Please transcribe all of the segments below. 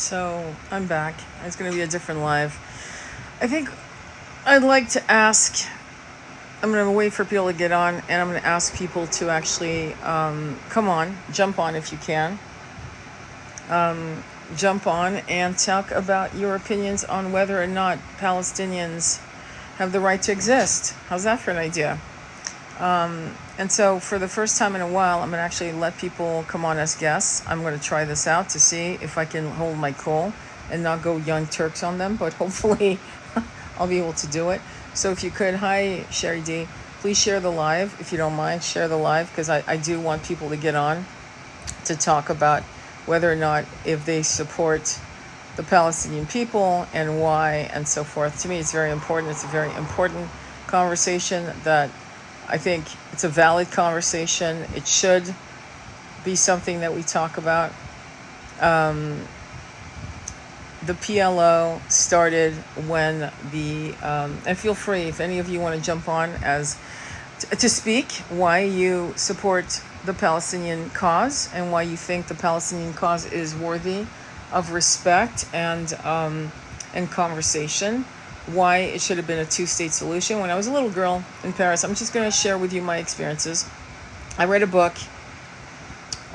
So I'm back. It's going to be a different live. I think I'd like to ask. I'm going to wait for people to get on, and I'm going to ask people to actually come on, jump on if you can. Jump on and talk about your opinions on whether or not Palestinians have the right to exist. How's that for an idea? And so for the first time in a while, I'm going to actually let people come on as guests. I'm going to try this out to see if I can hold my cool and not go young Turks on them, but hopefully I'll be able to do it. So if you could, hi, Sherry D, please share the live. If you don't mind, share the live, because I do want people to get on to talk about whether or not if they support the Palestinian people and why and so forth. To me, it's very important. It's a very important conversation that I think it's a valid conversation. It should be something that we talk about. The PLO started when and feel free if any of you want to jump on as to speak why you support the Palestinian cause and why you think the Palestinian cause is worthy of respect and conversation. Why it should have been a two-state solution. When I was a little girl in Paris, I'm just going to share with you my experiences. I read a book.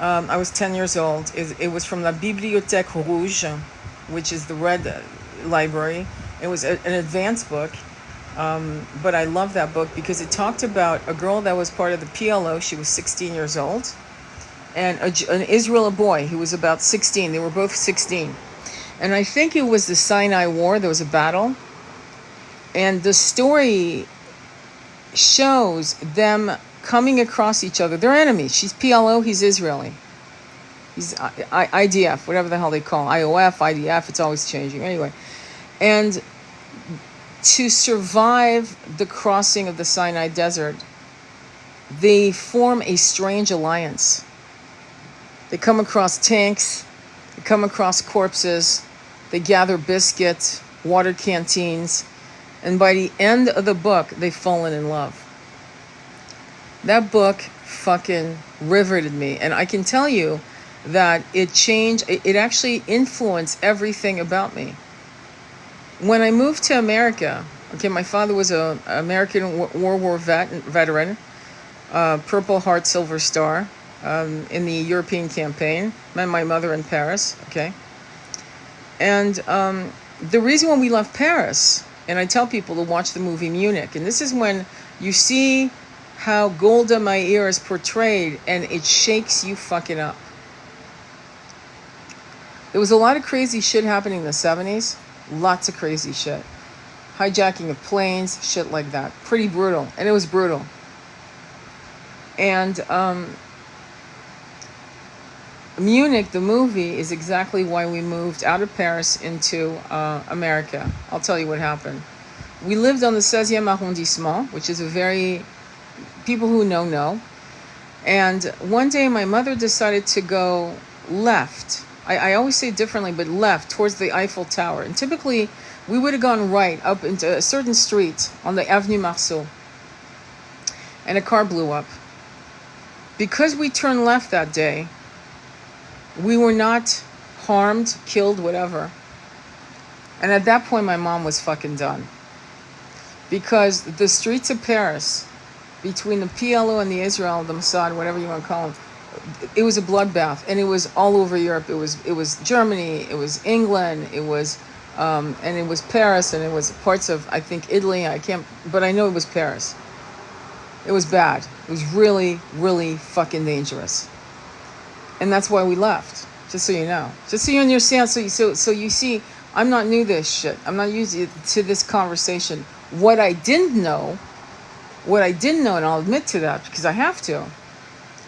I was 10 years old. It was from La Bibliothèque Rouge, which is the red library. It was an advanced book, but I love that book because it talked about a girl that was part of the PLO. She was 16 years old, and an Israeli boy who was about 16. They were both 16. And I think it was the Sinai War. There was a battle. And the story shows them coming across each other. They're enemies. She's PLO, he's Israeli. He's IDF, whatever the hell they call it. IOF, IDF, it's always changing. Anyway, and to survive the crossing of the Sinai Desert, they form a strange alliance. They come across tanks, they come across corpses, they gather biscuits, water canteens, and by the end of the book, they've fallen in love. That book fucking riveted me. And I can tell you that it actually influenced everything about me. When I moved to America, my father was an American World War veteran, Purple Heart, Silver Star, in the European campaign. Met my mother in Paris, And the reason why we left Paris, and I tell people to watch the movie Munich. And this is when you see how Golda Meir is portrayed, and it shakes you fucking up. There was a lot of crazy shit happening in the 70s. Lots of crazy shit. Hijacking of planes, shit like that. Pretty brutal. And it was brutal. And Munich, the movie, is exactly why we moved out of Paris into America. I'll tell you what happened. We lived on the 16e arrondissement, which is people who know. And one day my mother decided to go left. I always say differently, but left towards the Eiffel Tower. And typically we would have gone right up into a certain street on the Avenue Marceau. And a car blew up. Because we turned left that day, we were not harmed, killed, whatever. And at that point, my mom was fucking done. Because the streets of Paris, between the PLO and the Israel, the Mossad, whatever you want to call them, it was a bloodbath. And it was all over Europe. It was Germany, it was England, it was Paris, and it was parts of, I think, Italy. But I know it was Paris. It was bad. It was really, really fucking dangerous. And that's why we left, just so you know. Just so you understand, so you see, I'm not new to this shit. I'm not used to this conversation. What I didn't know, and I'll admit to that because I have to,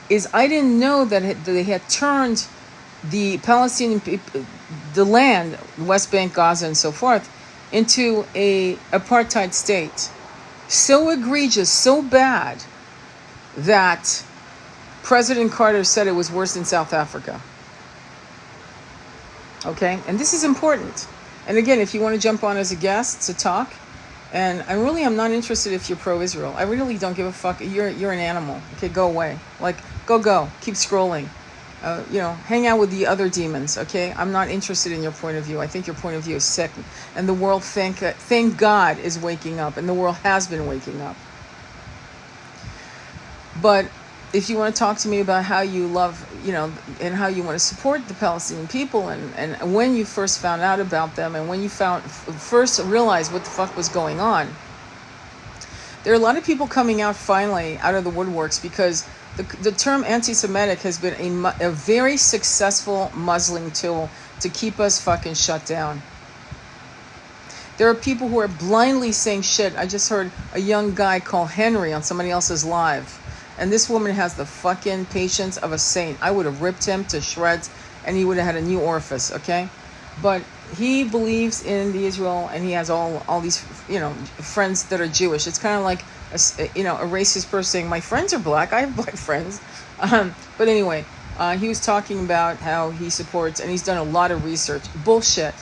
is I didn't know that they had turned the Palestinian people, the land, West Bank, Gaza, and so forth, into a apartheid state. So egregious, so bad, that President Carter said it was worse than South Africa. And this is important. And again, if you want to jump on as a guest to talk, and I'm not interested if you're pro-Israel. I really don't give a fuck. You're an animal. Okay, go away. Go. Keep scrolling. hang out with the other demons, okay? I'm not interested in your point of view. I think your point of view is sick. And the world, thank God, is waking up. And the world has been waking up. But if you want to talk to me about how you love, and how you want to support the Palestinian people, and when you first found out about them, and when you first realized what the fuck was going on, there are a lot of people coming out finally out of the woodworks, because the term anti-Semitic has been a very successful muzzling tool to keep us fucking shut down. There are people who are blindly saying shit. I just heard a young guy call Henry on somebody else's live. And this woman has the fucking patience of a saint. I would have ripped him to shreds and he would have had a new orifice, okay? But he believes in the Israel, and he has all these, friends that are Jewish. It's kind of like, a racist person saying, my friends are black. I have black friends. But anyway, he was talking about how he supports, and he's done a lot of research. Bullshit.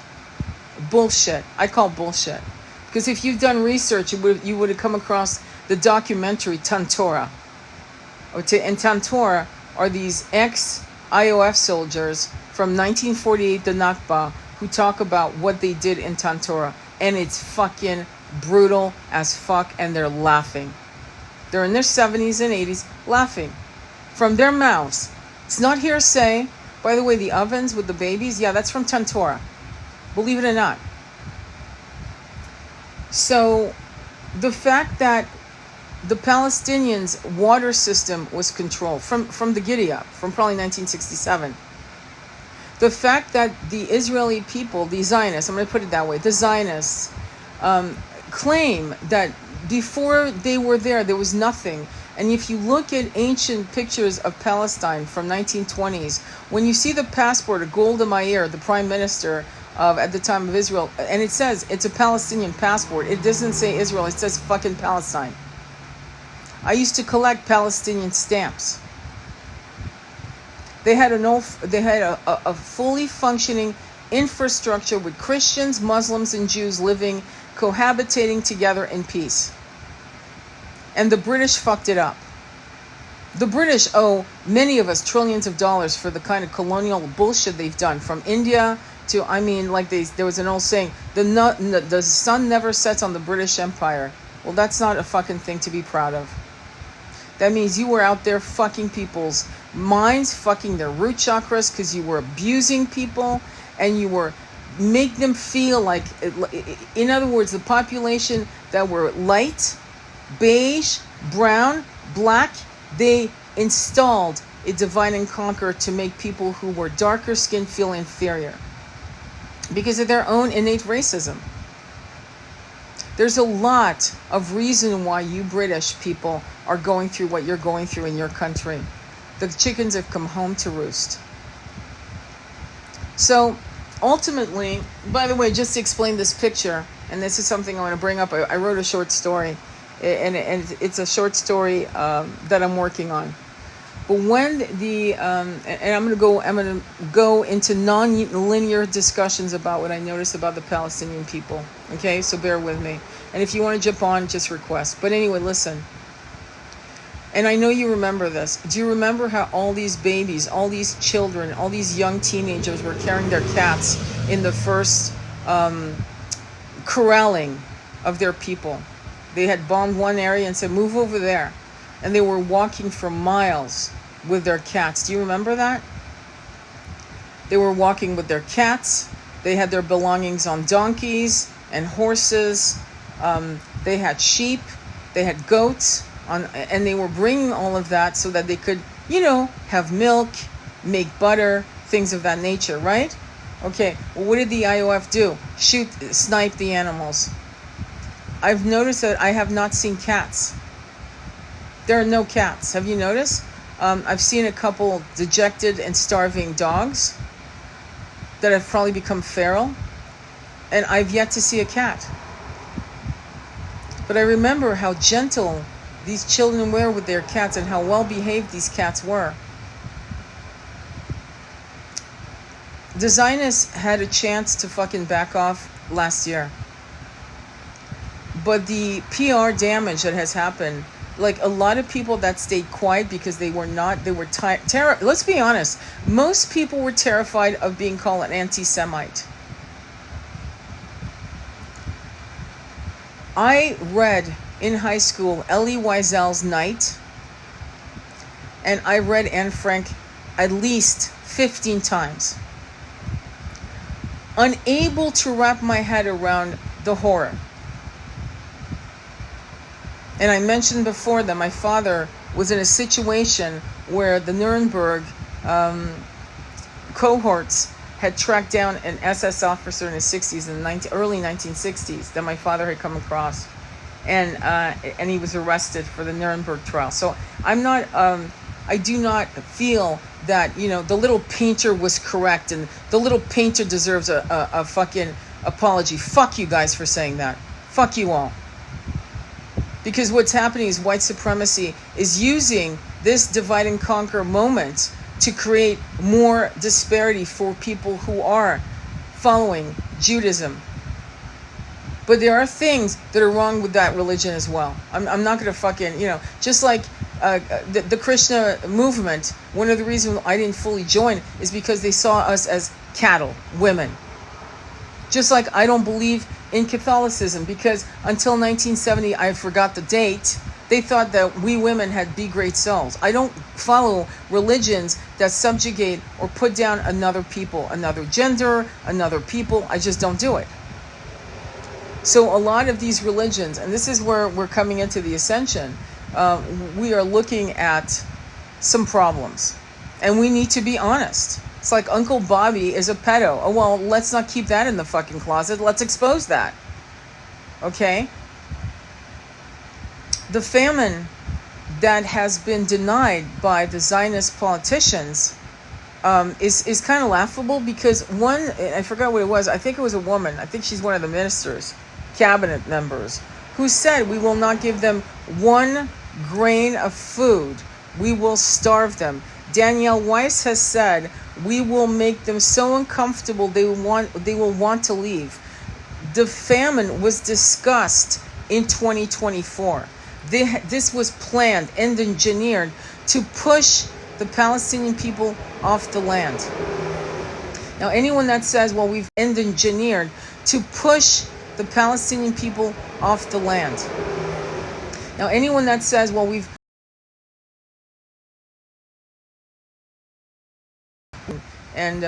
I call bullshit. Because if you've done research, you would have come across the documentary Tantora. And Tantora are these ex-IOF soldiers from 1948, the Nakba, who talk about what they did in Tantora. And it's fucking brutal as fuck, and they're laughing. They're in their 70s and 80s laughing from their mouths. It's not hearsay. By the way, the ovens with the babies, yeah, that's from Tantora. Believe it or not. So the fact that the Palestinians' water system was controlled from the giddy up, from probably 1967. The fact that the Israeli people, the Zionists, I'm going to put it that way, the Zionists claim that before they were there was nothing. And if you look at ancient pictures of Palestine from 1920s, when you see the passport of Golda Meir, the prime minister at the time of Israel, and it says it's a Palestinian passport. It doesn't say Israel, it says fucking Palestine. I used to collect Palestinian stamps. They had a fully functioning infrastructure with Christians, Muslims, and Jews living, cohabitating together in peace. And the British fucked it up. The British owe many of us trillions of dollars for the kind of colonial bullshit they've done, from India to, there was an old saying, the sun never sets on the British Empire. Well, that's not a fucking thing to be proud of. That means you were out there fucking people's minds, fucking their root chakras, because you were abusing people, and you were make them feel like, in other words, the population that were light, beige, brown, black, they installed a divide and conquer to make people who were darker skinned feel inferior because of their own innate racism. There's a lot of reason why you British people are going through what you're going through in your country. The chickens have come home to roost. So ultimately, by the way, just to explain this picture, and this is something I want to bring up, I wrote a short story, and it's a short story that I'm working on. But when and I'm gonna go into non-linear discussions about what I noticed about the Palestinian people. Okay, so bear with me. And if you want to jump on, just request. But anyway, listen. And I know you remember this. Do you remember how all these babies, all these children, all these young teenagers were carrying their cats in the first corralling of their people? They had bombed one area and said, move over there. And they were walking for miles with their cats. Do you remember that? They were walking with their cats. They had their belongings on donkeys and horses. They had sheep. They had goats. And they were bringing all of that so that they could, have milk, make butter, things of that nature, right? Okay, well, what did the IOF do? Snipe the animals. I've noticed that I have not seen cats. There are no cats. Have you noticed? I've seen a couple dejected and starving dogs that have probably become feral, and I've yet to see a cat. But I remember how gentle these children were with their cats and how well behaved these cats were. The Zionists had a chance to fucking back off last year. But the PR damage that has happened like a lot of people that stayed quiet because they were let's be honest, most people were terrified of being called an anti-Semite. I read in high school Elie Wiesel's Night, and I read Anne Frank at least 15 times, unable to wrap my head around the horror. And I mentioned before that my father was in a situation where the Nuremberg cohorts had tracked down an SS officer in his 60s, in the early 1960s, that my father had come across. And he was arrested for the Nuremberg trial. So I do not feel that, the little painter was correct and the little painter deserves a fucking apology. Fuck you guys for saying that. Fuck you all. Because what's happening is white supremacy is using this divide and conquer moment to create more disparity for people who are following Judaism. But there are things that are wrong with that religion as well. I'm not going to fucking, just like the Krishna movement, one of the reasons I didn't fully join is because they saw us as cattle, women. Just like I don't believe in Catholicism because until 1970, I forgot the date, they thought that we women had be great souls. I don't follow religions that subjugate or put down another people, another gender, another people. I just don't do it. So a lot of these religions, and this is where we're coming into the ascension, we are looking at some problems. And we need to be honest. It's like Uncle Bobby is a pedo. Oh, well, let's not keep that in the fucking closet. Let's expose that. Okay? The famine that has been denied by the Zionist politicians is kind of laughable because one, I forgot what it was, I think it was a woman, I think she's one of the ministers, cabinet members, who said we will not give them one grain of food. We will starve them. Danielle Weiss has said we will make them so uncomfortable they will want to leave. The famine was discussed in 2024. This was planned and engineered to push the Palestinian people off the land. Now, anyone that says, well, we've engineered to push the Palestinian people off the land. Now, anyone that says, well, we've and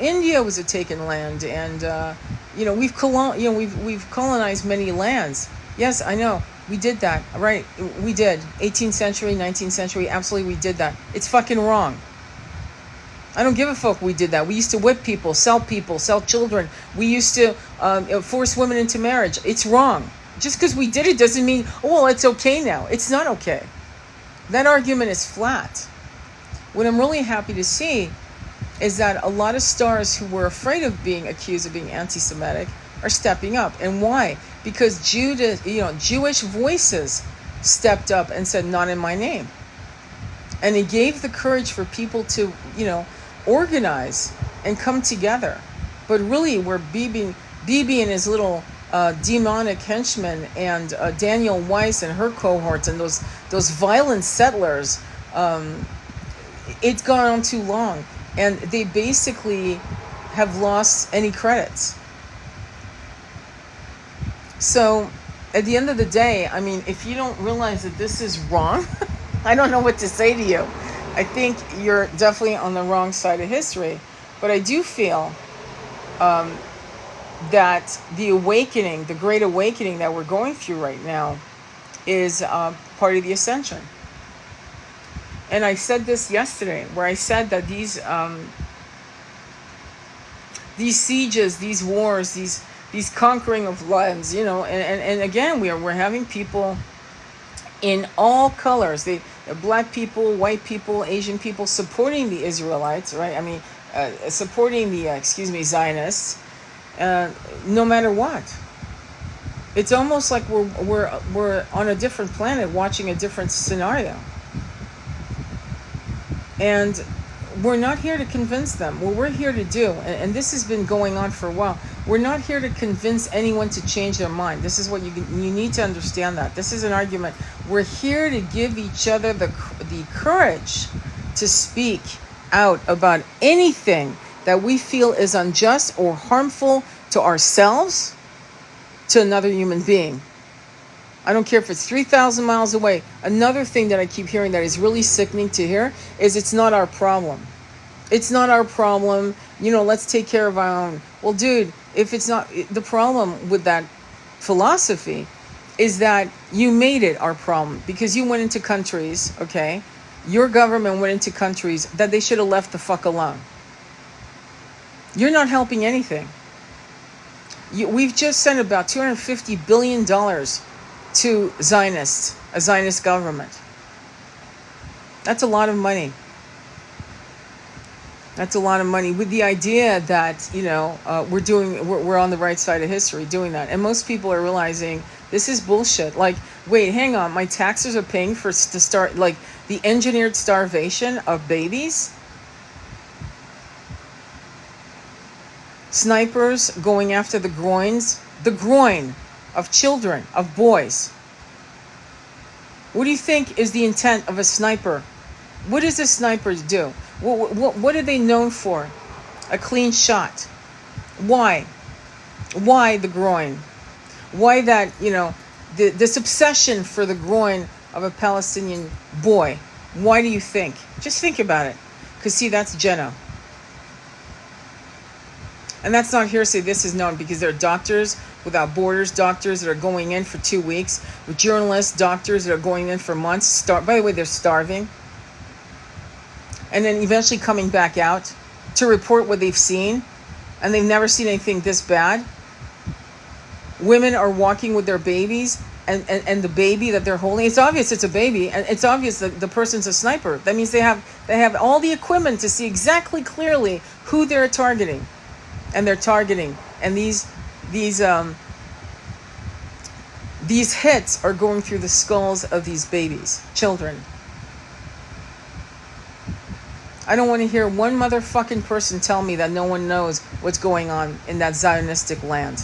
India was a taken land, and we've colonized many lands. Yes, I know. We did that, right? We did. 18th century, 19th century, absolutely we did that. It's fucking wrong. I don't give a fuck we did that. We used to whip people, sell children. We used to force women into marriage. It's wrong. Just because we did it doesn't mean, oh, well, it's okay now. It's not okay. That argument is flat. What I'm really happy to see is that a lot of stars who were afraid of being accused of being anti-Semitic are stepping up. And why? Because Jewish voices stepped up and said, not in my name. And it gave the courage for people to, organize and come together. But really, where Bibi and his little demonic henchmen and Danielle Weiss and her cohorts and those violent settlers, it's gone on too long. And they basically have lost any credits. So at the end of the day, I mean, if you don't realize that this is wrong, I don't know what to say to you. I think you're definitely on the wrong side of history. But I do feel that the awakening, the great awakening that we're going through right now is part of the ascension. And I said this yesterday, where I said that these sieges, these wars, these conquering of lands, and again, we're having people in all colors. The black people, white people, Asian people supporting the Israelites, right? I mean, supporting the Zionists, no matter what. It's almost like we're on a different planet, watching a different scenario. And we're not here to convince them. What we're here to do, and this has been going on for a while, we're not here to convince anyone to change their mind. This is what you need to understand. That this is an argument. We're here to give each other the courage to speak out about anything that we feel is unjust or harmful to ourselves, to another human being. I don't care if it's 3,000 miles away. Another thing that I keep hearing that is really sickening to hear is it's not our problem. It's not our problem. Let's take care of our own. Well, dude, if it's not, the problem with that philosophy is that you made it our problem because you went into countries, okay? Your government went into countries that they should have left the fuck alone. You're not helping anything. We've just sent about $250 billion to a Zionist government. That's a lot of money. That's a lot of money with the idea that, we're on the right side of history doing that. And most people are realizing this is bullshit. Like, wait, hang on. My taxes are paying to start, like, the engineered starvation of babies? Snipers going after the groin of children, of boys. What do you think is the intent of a sniper? What does a sniper do? What are they known for? A clean shot. Why? Why the groin? Why that, this obsession for the groin of a Palestinian boy? Why do you think? Just think about it. Because see, that's Geno. And that's not hearsay. This is known because there are doctors without borders, doctors that are going in for 2 weeks, with journalists, doctors that are going in for months. By the way, they're starving. And then eventually coming back out to report what they've seen. And they've never seen anything this bad. Women are walking with their babies. And the baby that they're holding, it's obvious it's a baby. And it's obvious that the person's a sniper. That means they have all the equipment to see exactly clearly who they're targeting. And they're targeting, and these hits are going through the skulls of these babies, children. I don't want to hear one motherfucking person tell me that no one knows what's going on in that Zionistic land.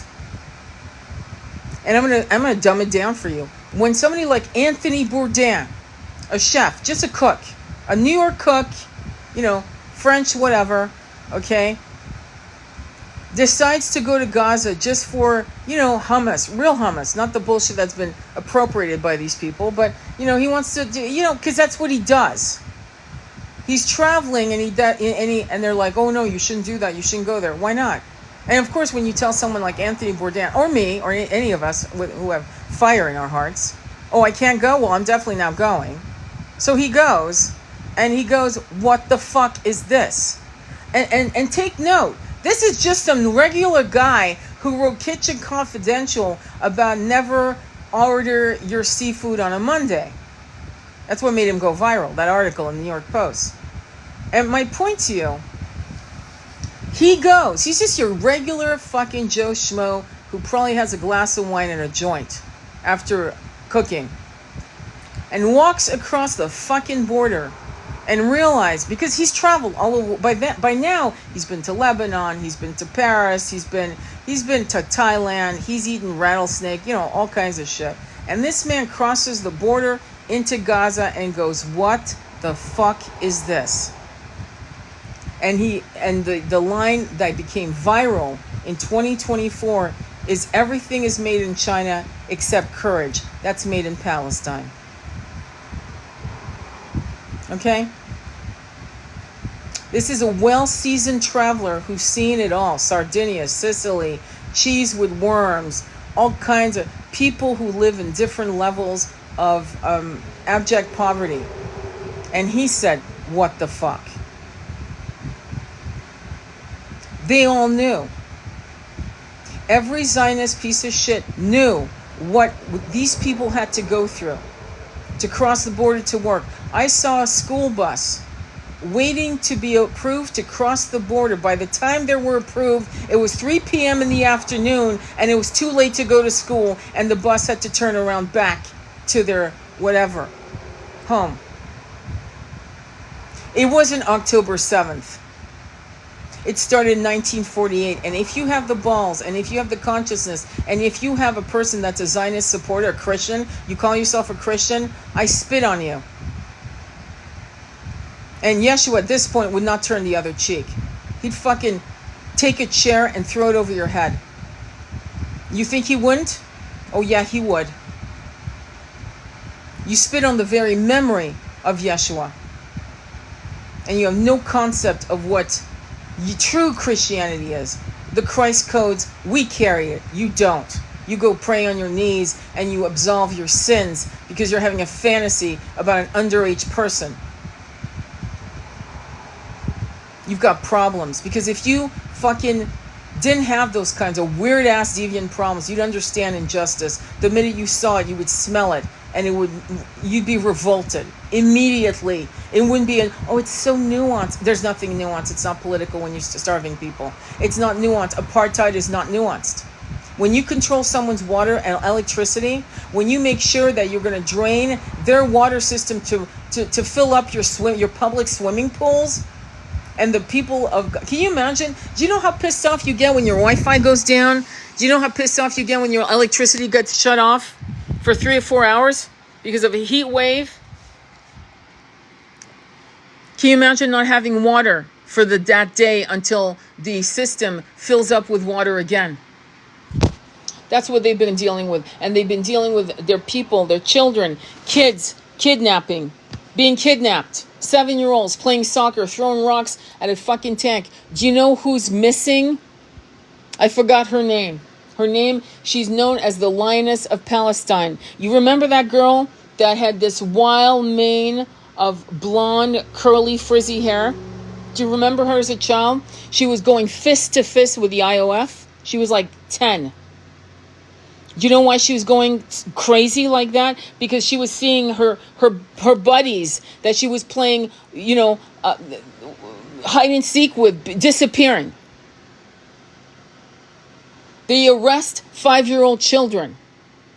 And I'm gonna dumb it down for you. When somebody like Anthony Bourdain, a chef, just a cook, a New York cook, French, whatever, okay, decides to go to Gaza just for, hummus, real hummus, not the bullshit that's been appropriated by these people, but, he wants to do, because that's what he does. He's traveling and and they're like, oh no, you shouldn't do that, you shouldn't go there. Why not? And of course, when you tell someone like Anthony Bourdain, or me, or any of us who have fire in our hearts, oh, I can't go, well, I'm definitely not going. So he goes, and he goes, what the fuck is this? And take note, this is just some regular guy who wrote Kitchen Confidential about never order your seafood on a Monday. That's what made him go viral, that article in the New York Post. And my point to you, he's just your regular fucking Joe Schmo who probably has a glass of wine and a joint after cooking. And walks across the fucking border and realize, because he's traveled all over, by now he's been to Lebanon, he's been to Paris, he's been to Thailand, he's eaten rattlesnake, all kinds of shit. And this man crosses the border into Gaza and goes, what the fuck is this? And the line that became viral in 2024 is everything is made in China except courage. That's made in Palestine. Okay? This is a well-seasoned traveler who's seen it all. Sardinia, Sicily, cheese with worms, all kinds of people who live in different levels of abject poverty. And he said, what the fuck? They all knew. Every Zionist piece of shit knew what these people had to go through to cross the border to work. I saw a school bus waiting to be approved to cross the border. By the time they were approved, it was 3 p.m. in the afternoon, and it was too late to go to school, and the bus had to turn around back to their whatever, home. It wasn't October 7th. It started in 1948. And if you have the balls, and if you have the consciousness, and if you have a person that's a Zionist supporter, a Christian, you call yourself a Christian, I spit on you. And Yeshua at this point would not turn the other cheek. He'd fucking take a chair and throw it over your head. You think he wouldn't? Oh yeah, he would. You spit on the very memory of Yeshua. And you have no concept of what true Christianity is. The Christ codes, we carry it. You don't. You go pray on your knees and you absolve your sins because you're having a fantasy about an underage person. You've got problems. Because if you fucking didn't have those kinds of weird ass deviant problems, you'd understand injustice. The minute you saw it, you would smell it, and you'd be revolted immediately. It wouldn't be it's so nuanced. There's nothing nuanced. It's not political when you're starving people. It's not nuanced. Apartheid is not nuanced. When you control someone's water and electricity, when you make sure that you're going to drain their water system to fill up your public swimming pools, and the people of... Can you imagine? Do you know how pissed off you get when your Wi-Fi goes down? Do you know how pissed off you get when your electricity gets shut off for 3 or 4 hours because of a heat wave? Can you imagine not having water for that day until the system fills up with water again? That's what they've been dealing with. And they've been dealing with their people, their children, kids, kidnapping, being kidnapped. 7-year-olds playing soccer, throwing rocks at a fucking tank. Do you know who's missing? I forgot her name. Her name, she's known as the Lioness of Palestine. You remember that girl that had this wild mane of blonde, curly, frizzy hair? Do you remember her as a child? She was going fist to fist with the IOF. She was like 10. Do you know why she was going crazy like that? Because she was seeing her buddies that she was playing, hide and seek with, disappearing. They arrest 5-year-old children.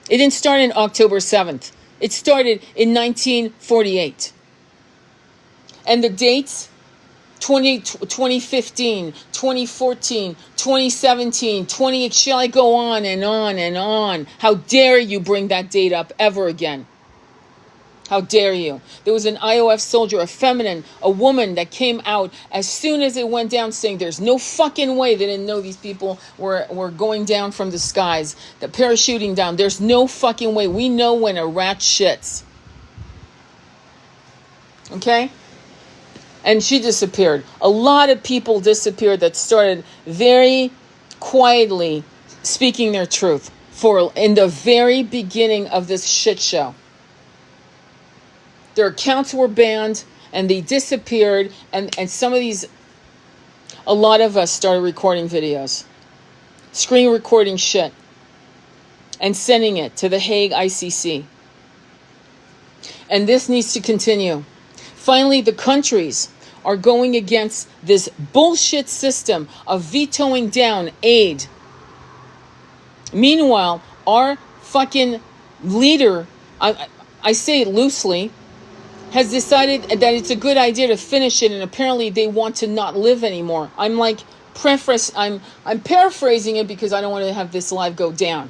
It didn't start on October 7th. It started in 1948. And the dates... 2015, 2014, 2017, shall I go on and on and on? How dare you bring that date up ever again? How dare you? There was an IOF soldier, a woman that came out as soon as it went down saying there's no fucking way. They didn't know these people were going down from the skies, the parachuting down. There's no fucking way. We know when a rat shits. Okay? And she disappeared. A lot of people disappeared that started very quietly speaking their truth in the very beginning of this shit show. Their accounts were banned and they disappeared. And some of these, a lot of us started recording videos, screen recording shit, and sending it to the Hague ICC. And this needs to continue. Finally, the countries are going against this bullshit system of vetoing down aid. Meanwhile, our fucking leader, I say it loosely, has decided that it's a good idea to finish it, and apparently they want to not live anymore. I'm paraphrasing it because I don't want to have this live go down.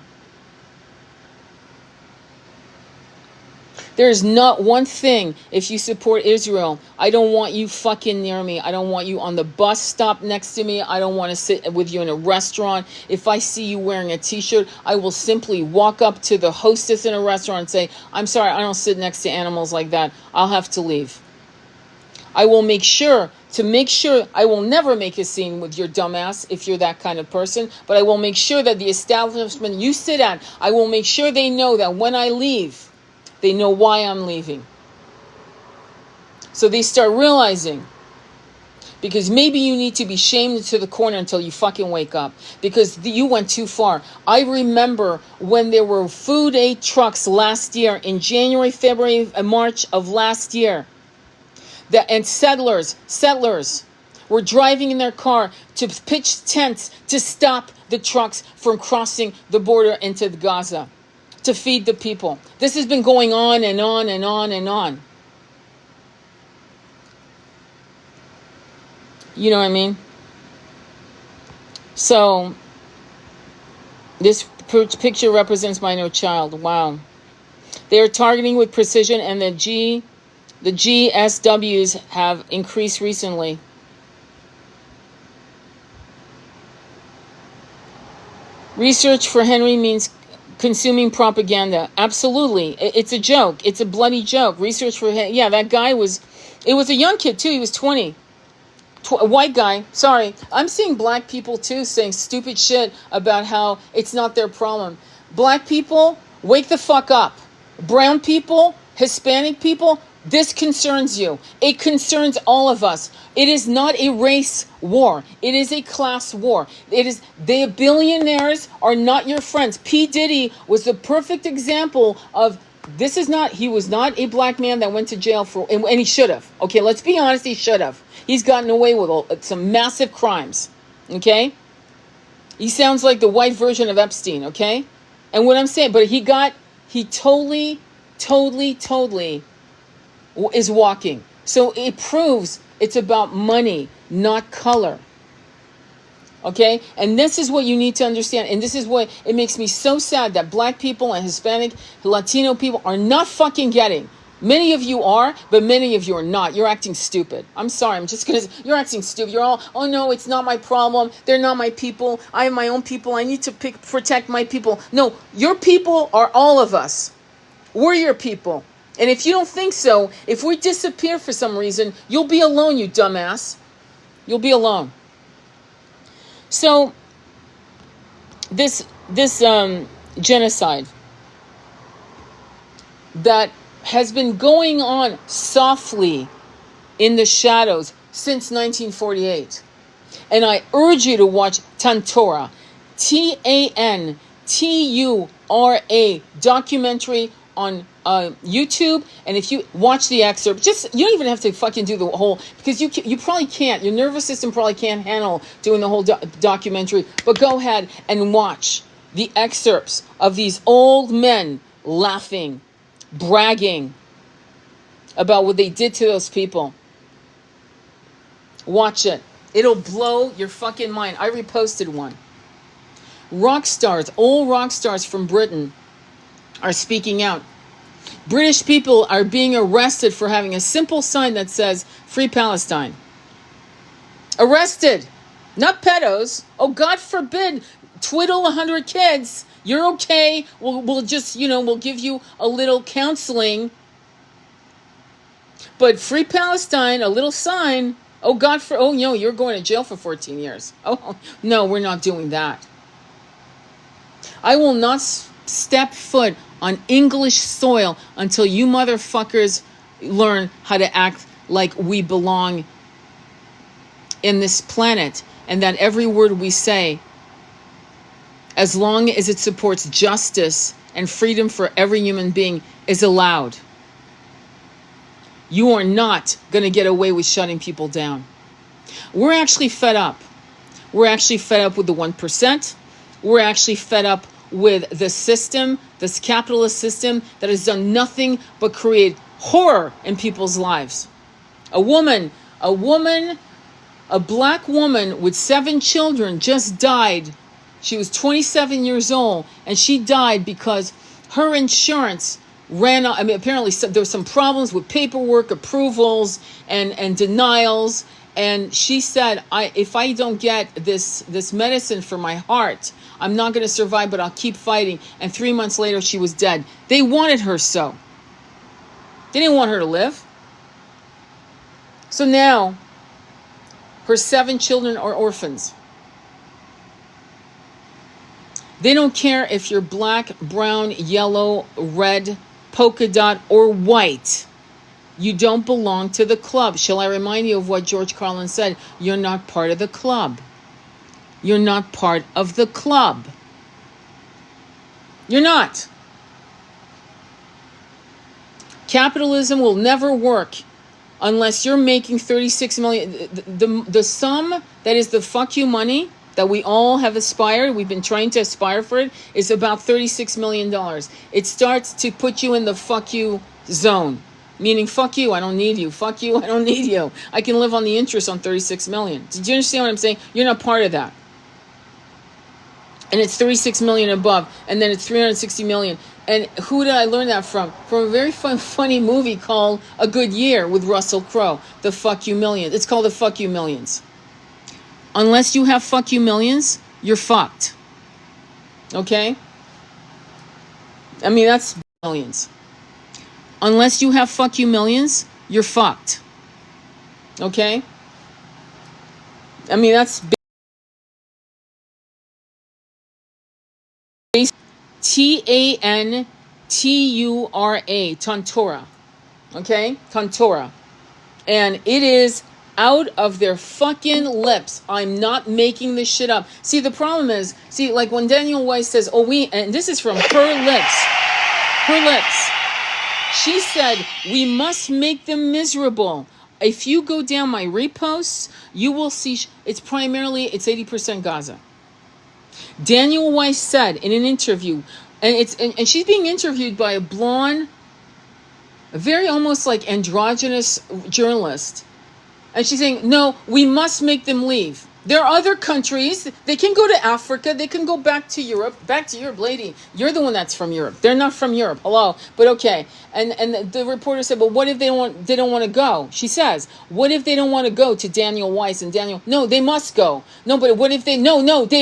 There is not one thing, if you support Israel, I don't want you fucking near me. I don't want you on the bus stop next to me. I don't want to sit with you in a restaurant. If I see you wearing a t-shirt, I will simply walk up to the hostess in a restaurant and say, I'm sorry, I don't sit next to animals like that. I'll have to leave. I will make sure, I will never make a scene with your dumbass if you're that kind of person, but I will make sure that the establishment you sit at, I will make sure they know that when I leave, they know why I'm leaving. So they start realizing, because maybe you need to be shamed into the corner until you fucking wake up, because you went too far. I remember when there were food aid trucks last year in January, February, and March of last year, and settlers were driving in their car to pitch tents to stop the trucks from crossing the border into Gaza, to feed the people. This has been going on and on and on and on. You know what I mean? So this picture represents minor child. Wow. They are targeting with precision, and the GSWs have increased recently. Research for Henry means consuming propaganda. Absolutely. It's a joke. It's a bloody joke. Research for Henry. Yeah, that guy was, it was a young kid too. He was 20. A white guy. Sorry. I'm seeing black people too saying stupid shit about how it's not their problem. Black people, wake the fuck up. Brown people, Hispanic people, this concerns you. It concerns all of us. It is not a race war. It is a class war. It is, the billionaires are not your friends. P. Diddy was the perfect example of, this is not, he was not a black man that went to jail for, and he should have. Okay, let's be honest, he should have. He's gotten away with some massive crimes. Okay? He sounds like the white version of Epstein, okay? And what I'm saying, but he totally is walking. So it proves it's about money, not color. Okay? And this is what you need to understand. And this is what it makes me so sad that black people and Hispanic, Latino people are not fucking getting. Many of you are, but many of you are not. You're acting stupid. I'm sorry. I'm just going to, you're acting stupid. You're all, oh no, it's not my problem. They're not my people. I have my own people. I need to protect my people. No, your people are all of us. We're your people. And if you don't think so, if we disappear for some reason, you'll be alone, you dumbass. You'll be alone. So, this genocide that has been going on softly in the shadows since 1948. And I urge you to watch Tantura, Tantura documentary on YouTube. And if you watch the excerpt, just, you don't even have to fucking do the whole, because you probably can't, your nervous system probably can't handle doing the whole documentary, but go ahead and watch the excerpts of these old men laughing, bragging about what they did to those people. Watch it. It'll blow your fucking mind. I reposted one. Rock stars, old rock stars from Britain are speaking out. British people are being arrested for having a simple sign that says, Free Palestine. Arrested. Not pedos. Oh, God forbid. Twiddle 100 kids. You're okay. We'll just, we'll give you a little counseling. But Free Palestine, a little sign. Oh, God, you're going to jail for 14 years. Oh, no, we're not doing that. I will not step foot on English soil until you motherfuckers learn how to act like we belong in this planet, and that every word we say, as long as it supports justice and freedom for every human being, is allowed. You are not going to get away with shutting people down. We're actually fed up. We're actually fed up with the 1%. We're actually fed up with the system, this capitalist system that has done nothing but create horror in people's lives. A black woman with 7 children just died. She was 27 years old, and she died because her insurance ran out. I mean, apparently there were some problems with paperwork, approvals, and denials. And she said, if I don't get this medicine for my heart, I'm not going to survive, but I'll keep fighting. And 3 months later, she was dead. They wanted her so. They didn't want her to live. So now, her 7 children are orphans. They don't care if you're black, brown, yellow, red, polka dot, or white. You don't belong to the club. Shall I remind you of what George Carlin said? You're not part of the club. You're not part of the club. You're not. Capitalism will never work unless you're making 36 million. The sum that is the fuck you money that we all have aspired, we've been trying to aspire for it, is about $36 million. It starts to put you in the fuck you zone. Meaning, fuck you, I don't need you. Fuck you, I don't need you. I can live on the interest on 36 million. Did you understand what I'm saying? You're not part of that. And it's 36 million above, and then it's 360 million. And who did I learn that from? From a very funny movie called A Good Year with Russell Crowe. The Fuck You Millions. It's called The Fuck You Millions. Unless you have fuck you millions, you're fucked. Okay? I mean, that's millions. Unless you have fuck you millions, you're fucked. Okay? I mean, that's Tantura. Tantura. Okay? Tantura. And it is out of their fucking lips. I'm not making this shit up. See, the problem is, like when Daniel Weiss says, and this is from her lips. Her lips. She said, we must make them miserable. If you go down my reposts, you will see it's 80% Gaza. Daniel Weiss said in an interview, and she's being interviewed by a blonde, very almost like androgynous journalist. And she's saying, no, we must make them leave. There are other countries. They can go to Africa. They can go back to Europe. Back to Europe, lady. You're the one that's from Europe. They're not from Europe. Hello. But okay. And the reporter said, but what if they don't want to go? She says, what if they don't want to go to Daniel Weiss? And Daniel, no, they must go. No, but what if they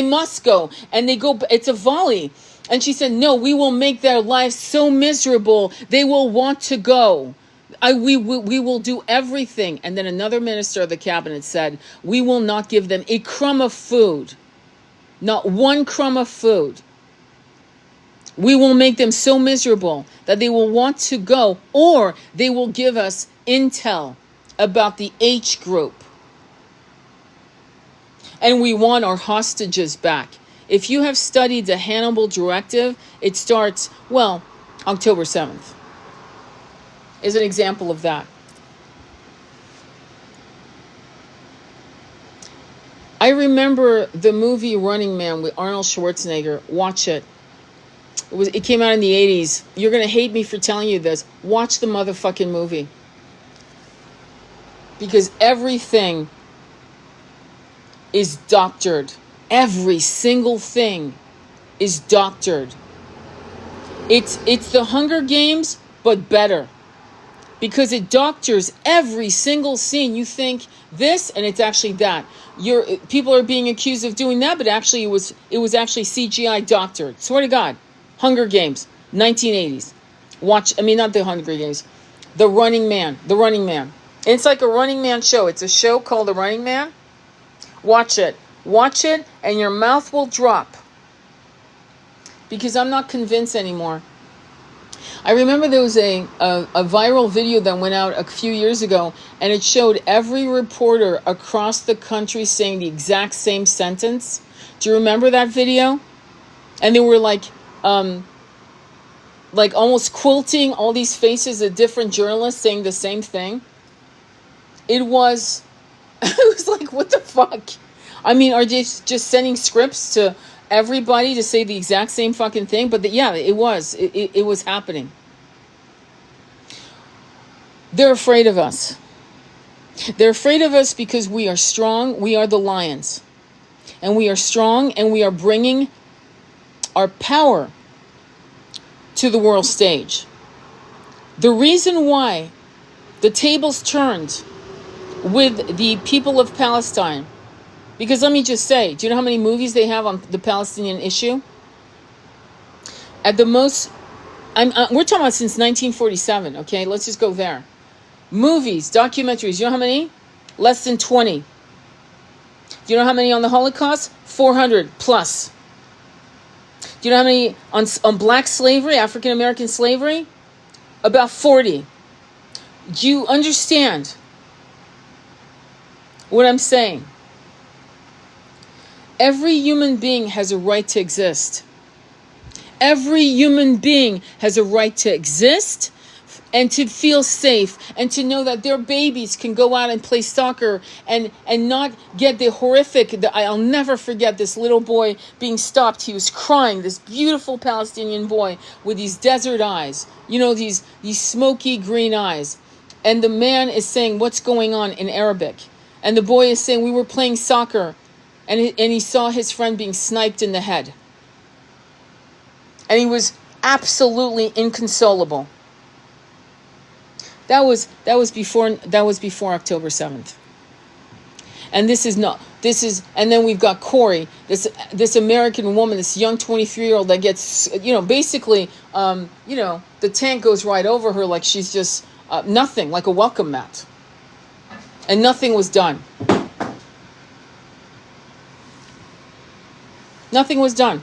must go. And they go, it's a volley. And she said, no, we will make their lives so miserable. They will want to go. We will do everything. And then another minister of the cabinet said, we will not give them a crumb of food. Not one crumb of food. We will make them so miserable that they will want to go, or they will give us intel about the H group. And we want our hostages back. If you have studied the Hannibal Directive, it starts, October 7th. Is an example of that. I remember the movie Running Man with Arnold Schwarzenegger. Watch it. It came out in the 80s. You're going to hate me for telling you this. Watch the motherfucking movie. Because everything is doctored. Every single thing is doctored. It's the Hunger Games, but better. Because it doctors every single scene. You think this, and it's actually that. People are being accused of doing that, but actually it was actually CGI doctored. Swear to God. Hunger Games, 1980s. Watch. I mean, not the Hunger Games. The Running Man. The Running Man. It's like a Running Man show. It's a show called The Running Man. Watch it. Watch it, and your mouth will drop. Because I'm not convinced anymore. I remember there was a viral video that went out a few years ago, and it showed every reporter across the country saying the exact same sentence. Do you remember that video? And they were like almost quilting all these faces of different journalists saying the same thing. It was like, what the fuck? I mean, are they just sending scripts to everybody to say the exact same fucking thing? But it was happening. They're afraid of us. They're afraid of us because we are strong. We are the lions. And we are strong, and we are bringing our power to the world stage. The reason why the tables turned with the people of Palestine, because let me just say, do you know how many movies they have on the Palestinian issue? At the most, we're talking about since 1947, okay? Let's just go there. Movies, documentaries, you know how many? Less than 20. Do you know how many on the Holocaust? 400 plus. Do you know how many on black slavery, African American slavery? About 40. Do you understand what I'm saying? Every human being has a right to exist. Every human being has a right to exist and to feel safe and to know that their babies can go out and play soccer and not get the horrific. I'll never forget this little boy being stopped. He was crying, this beautiful Palestinian boy with these desert eyes, these smoky green eyes. And the man is saying, what's going on, in Arabic. And the boy is saying, we were playing soccer, and he saw his friend being sniped in the head. And he was absolutely inconsolable. That was before October 7th. And and then we've got Corey, this American woman, this young 23-year-old that gets, basically, the tank goes right over her like she's just nothing, like a welcome mat. And nothing was done. Nothing was done.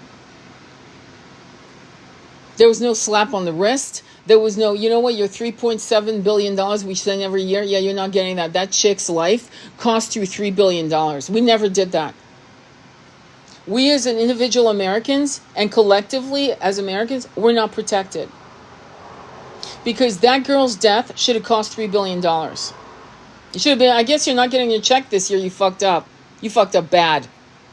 There was no slap on the wrist. There was no, you know what, your $3.7 billion we send every year, yeah, you're not getting that. That chick's life cost you $3 billion. We never did that. We as an individual Americans and collectively as Americans, we're not protected. Because that girl's death should have cost $3 billion. It should have been, I guess you're not getting your check this year, you fucked up. You fucked up bad.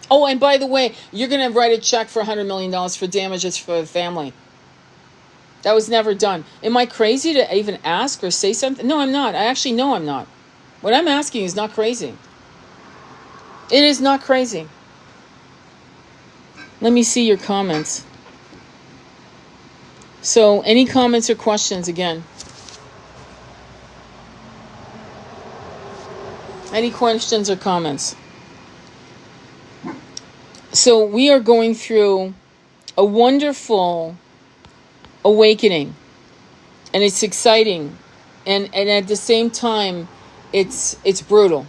Oh, and by the way, you're going to write a check for $100 million for damages for the family. That was never done. Am I crazy to even ask or say something? No, I'm not. I actually know I'm not. What I'm asking is not crazy. It is not crazy. Let me see your comments. So, any comments or questions again? Any questions or comments? So, we are going through a wonderful awakening, and it's exciting, and at the same time it's brutal.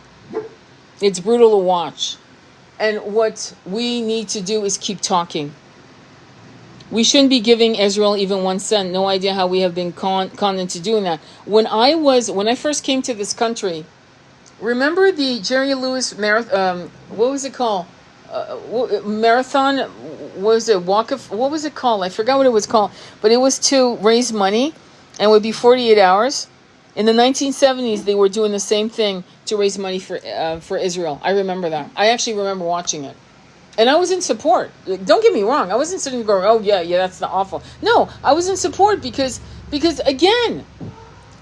It's brutal to watch. And what we need to do is keep talking. We shouldn't be giving Israel even 1 cent. No idea how we have been conned into doing that. When I first came to this country, remember the Jerry Lewis marathon, what was it called? Marathon, was it walk of, what was it called? I forgot what it was called, but it was to raise money, and it would be 48 hours. In the 1970s, they were doing the same thing to raise money for Israel. I remember that. I actually remember watching it, and I was in support. Don't get me wrong. I wasn't sitting going, "Oh yeah, that's the awful." No, I was in support because again,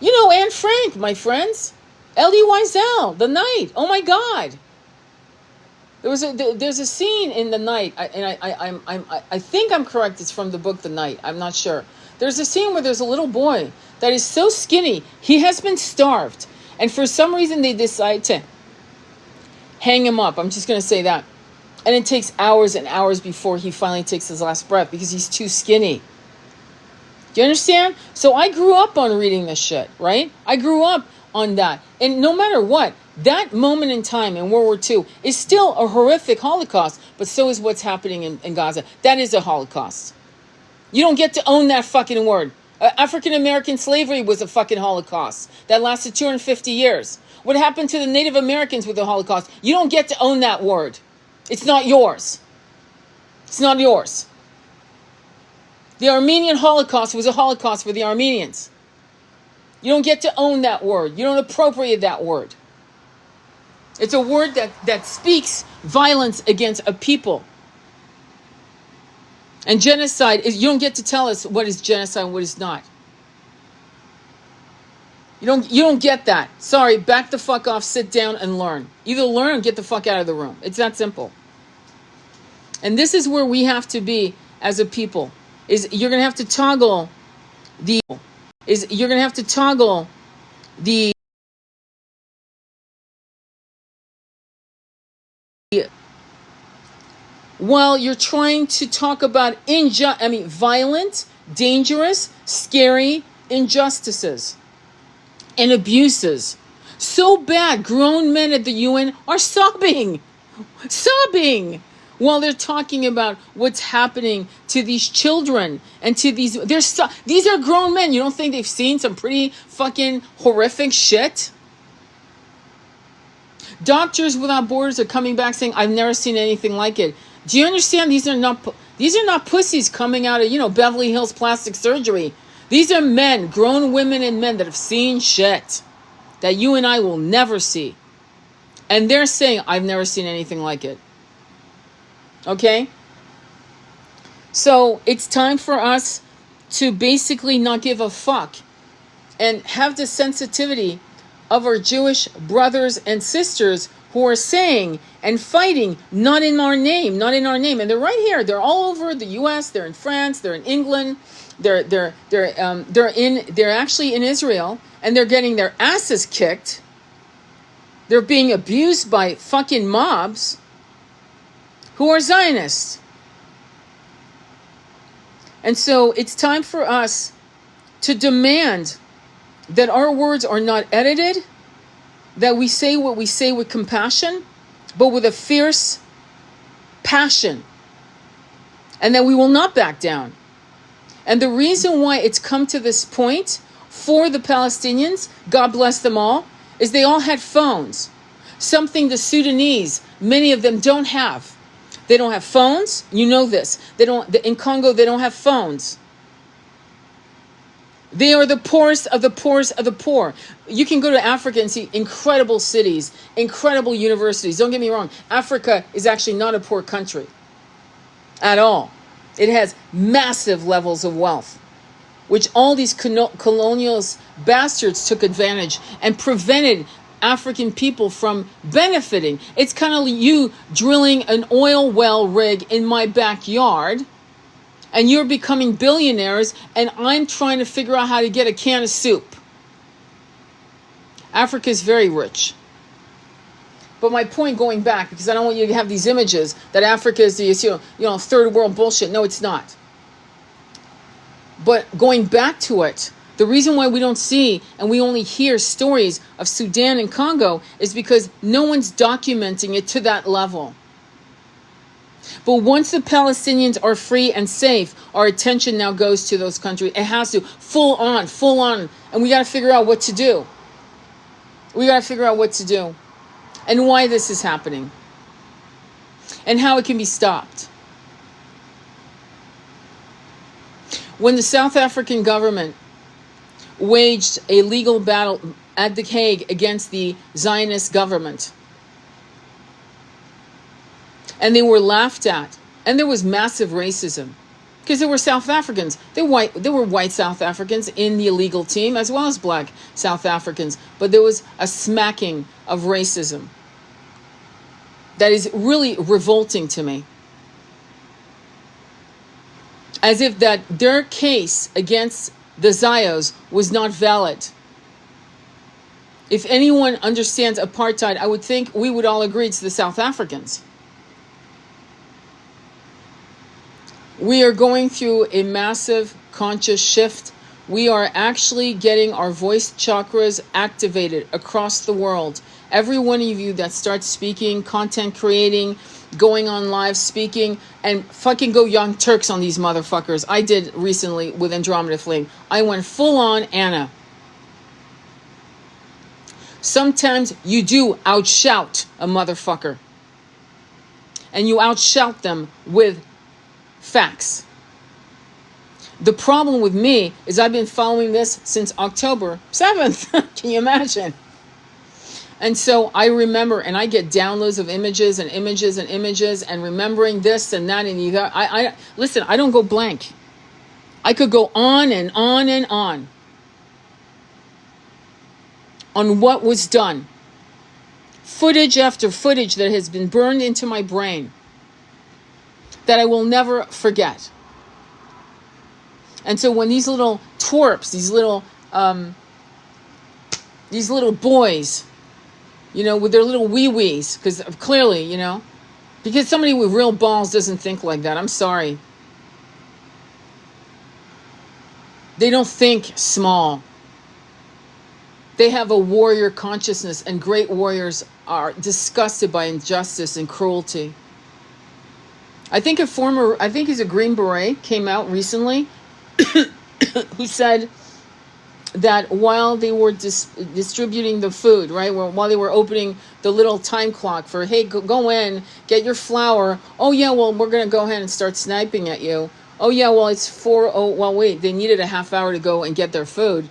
Anne Frank, my friends, Elie Wiesel, The Night. Oh my God. There's a scene in The Night, I think I'm correct. It's from the book The Night. I'm not sure. There's a scene where there's a little boy that is so skinny, he has been starved, and for some reason they decide to hang him up. I'm just going to say that, and it takes hours and hours before he finally takes his last breath because he's too skinny. Do you understand? So I grew up on reading this shit, right? I grew up on that, and no matter what. That moment in time in World War II is still a horrific Holocaust, but so is what's happening in Gaza. That is a Holocaust. You don't get to own that fucking word. African-American slavery was a fucking Holocaust that lasted 250 years. What happened to the Native Americans with the Holocaust? You don't get to own that word. It's not yours. It's not yours. The Armenian Holocaust was a Holocaust for the Armenians. You don't get to own that word. You don't appropriate that word. It's a word that speaks violence against a people. And genocide is, you don't get to tell us what is genocide and what is not. You don't get that. Sorry, back the fuck off, sit down and learn. Either learn or get the fuck out of the room. It's that simple. And this is where we have to be as a people. You're going to have to toggle the while you're trying to talk about violent, dangerous, scary injustices and abuses. So bad, grown men at the UN are sobbing while they're talking about what's happening to these children and to these are grown men. You don't think they've seen some pretty fucking horrific shit? Doctors Without Borders are coming back saying, I've never seen anything like it. Do you understand? These are not pussies coming out of, Beverly Hills plastic surgery. These are men, grown women and men that have seen shit that you and I will never see. And they're saying, I've never seen anything like it. Okay? So it's time for us to basically not give a fuck and have the sensitivity of our Jewish brothers and sisters who are saying and fighting, not in our name, not in our name. And they're right here. They're all over the U.S. They're in France. They're in England. They're actually in Israel, and they're getting their asses kicked. They're being abused by fucking mobs who are Zionists. And so it's time for us to demand that our words are not edited, that we say what we say with compassion, but with a fierce passion, and that we will not back down. And the reason why it's come to this point for the Palestinians, God bless them all, is they all had phones. Something the Sudanese, many of them don't have. They don't have phones. You know this. In Congo, they don't have phones. They are the poorest of the poorest of the poor. You can go to Africa and see incredible cities, incredible universities. Don't get me wrong. Africa is actually not a poor country at all. It has massive levels of wealth, which all these colonialist bastards took advantage and prevented African people from benefiting. It's kind of you drilling an oil well rig in my backyard, and you're becoming billionaires, and I'm trying to figure out how to get a can of soup. Africa is very rich. But my point, going back, because I don't want you to have these images that Africa is the third world bullshit. No, it's not. But going back to it, the reason why we don't see and we only hear stories of Sudan and Congo is because no one's documenting it to that level. But once the Palestinians are free and safe, our attention now goes to those countries. It has to, full on. And we got to figure out what to do. And why this is happening. And how it can be stopped. When the South African government waged a legal battle at The Hague against the Zionist government, and they were laughed at, and there was massive racism, because there were South Africans. There were white South Africans in the illegal team, as well as black South Africans, but there was a smacking of racism that is really revolting to me. As if that their case against the Zios was not valid. If anyone understands apartheid, I would think we would all agree it's the South Africans. We are going through a massive conscious shift. We are actually getting our voice chakras activated across the world. Every one of you that starts speaking, content creating, going on live speaking, and fucking go Young Turks on these motherfuckers. I did recently with Andromeda Flame. I went full on Anna. Sometimes you do outshout a motherfucker. And you outshout them with facts. The problem with me is I've been following this since October 7th. Can you imagine? And so I remember, and I get downloads of images and images and images, and remembering this and that and that. I listen, I don't go blank. I could go on and on and on what was done. Footage after footage that has been burned into my brain that I will never forget. And so when these little twerps, these little boys, with their little wee-wees, because clearly, because somebody with real balls doesn't think like that. I'm sorry. They don't think small. They have a warrior consciousness, and great warriors are disgusted by injustice and cruelty. I think he's a Green Beret, came out recently, who said that while they were distributing the food, right, while they were opening the little time clock for, hey, go in, get your flour. Oh, yeah, well, we're going to go ahead and start sniping at you. Oh, yeah, well, it's 4:00. Well, wait, they needed a half hour to go and get their food.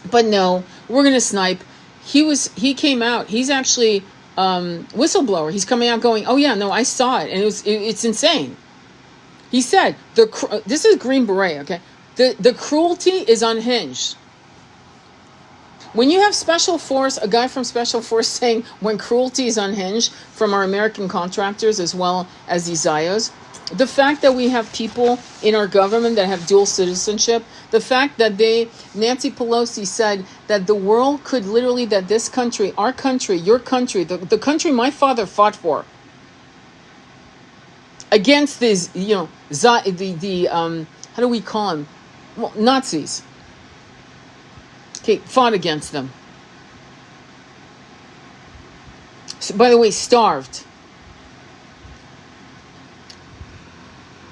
But no, we're going to snipe. He came out. He's actually whistleblower. He's coming out going, oh, yeah, no, I saw it. And it's insane. He said, this is Green Beret, okay? The cruelty is unhinged. When you have Special Force, a guy from Special Force saying when cruelty is unhinged from our American contractors as well as these Zios, the fact that we have people in our government that have dual citizenship, the fact that Nancy Pelosi said that the world could literally, that this country, our country, your country, the country my father fought for, against these, how do we call them? Well, Nazis. Okay, fought against them. So, by the way, starved.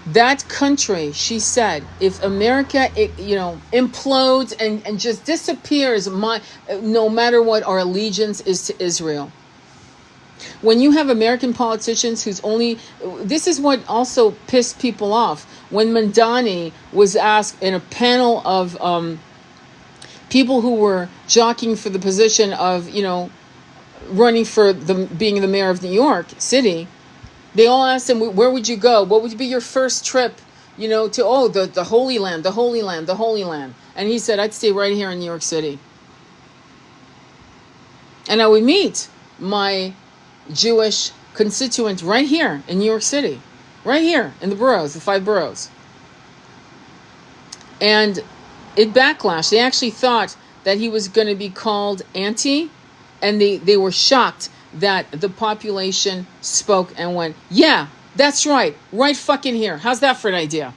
That country, she said, if America, implodes and just disappears, no matter what, our allegiance is to Israel. When you have American politicians this is what also pissed people off. When Mandani was asked in a panel of people who were jockeying for the position of, running for being the mayor of New York City, they all asked him, where would you go? What would be your first trip, to, the Holy Land, the Holy Land, the Holy Land. And he said, I'd stay right here in New York City. And I would meet my Jewish constituent right here in New York City, right here in the boroughs, the 5 boroughs. And it backlashed. They actually thought that he was going to be called anti, and they were shocked that the population spoke and went, yeah, that's right fucking here. How's that for an idea?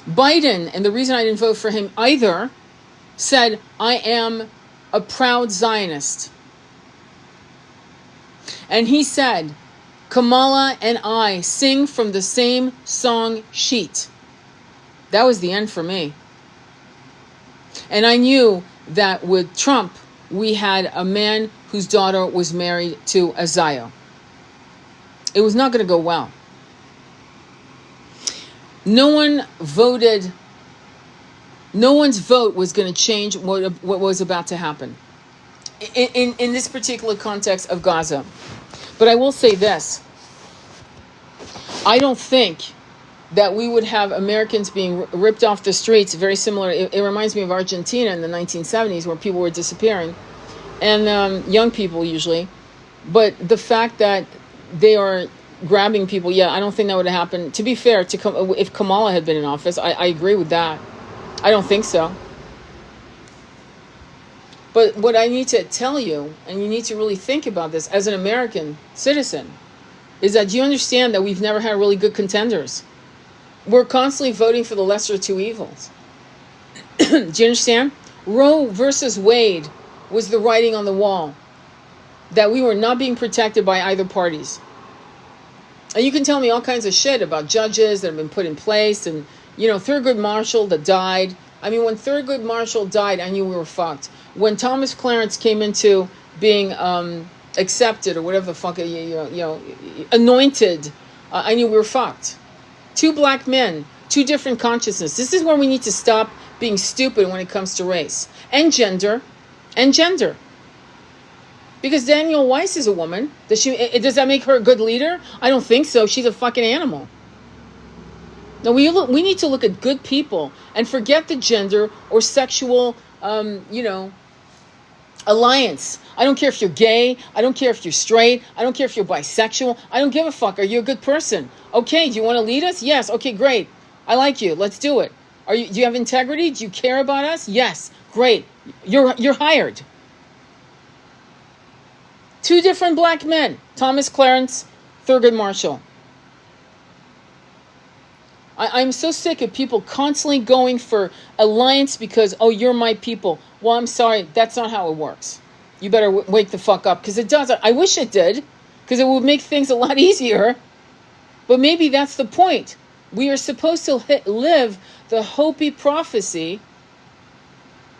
Biden, and the reason I didn't vote for him either, said, I am a proud Zionist. And he said, Kamala and I sing from the same song sheet. That was the end for me. And I knew that with Trump, we had a man whose daughter was married to a Zio. It was not going to go well. No one's vote was going to change what was about to happen in this particular context of Gaza. But I will say this. I don't think that we would have Americans being ripped off the streets, very similar. It reminds me of Argentina in the 1970s where people were disappearing, and young people usually. But the fact that they are grabbing people, I don't think that would have happened. To be fair, if Kamala had been in office, I agree with that. I don't think so. But what I need to tell you, and you need to really think about this as an American citizen, is that you understand that we've never had really good contenders. We're constantly voting for the lesser of two evils. Do you understand? Roe versus Wade was the writing on the wall that we were not being protected by either parties. And you can tell me all kinds of shit about judges that have been put in place and, Thurgood Marshall that died. I mean, when Thurgood Marshall died, I knew we were fucked. When Thomas Clarence came into being accepted or whatever the fuck, anointed, I knew we were fucked. 2 black men, 2 different consciousness. This is where we need to stop being stupid when it comes to race and gender. Because Danielle Weiss is a woman. Does that make her a good leader? I don't think so. She's a fucking animal. No, we need to look at good people and forget the gender or sexual, alliance. I don't care if you're gay. I don't care if you're straight. I don't care if you're bisexual. I don't give a fuck. Are you a good person? Okay, do you want to lead us? Yes. Okay, great. I like you. Let's do it. Do you have integrity? Do you care about us? Yes. Great. You're hired. 2 different black men. Thomas Clarence, Thurgood Marshall. I'm so sick of people constantly going for alliance because, you're my people. Well, I'm sorry, that's not how it works. You better wake the fuck up, because it does. I wish it did, because it would make things a lot easier. But maybe that's the point. We are supposed to live the Hopi prophecy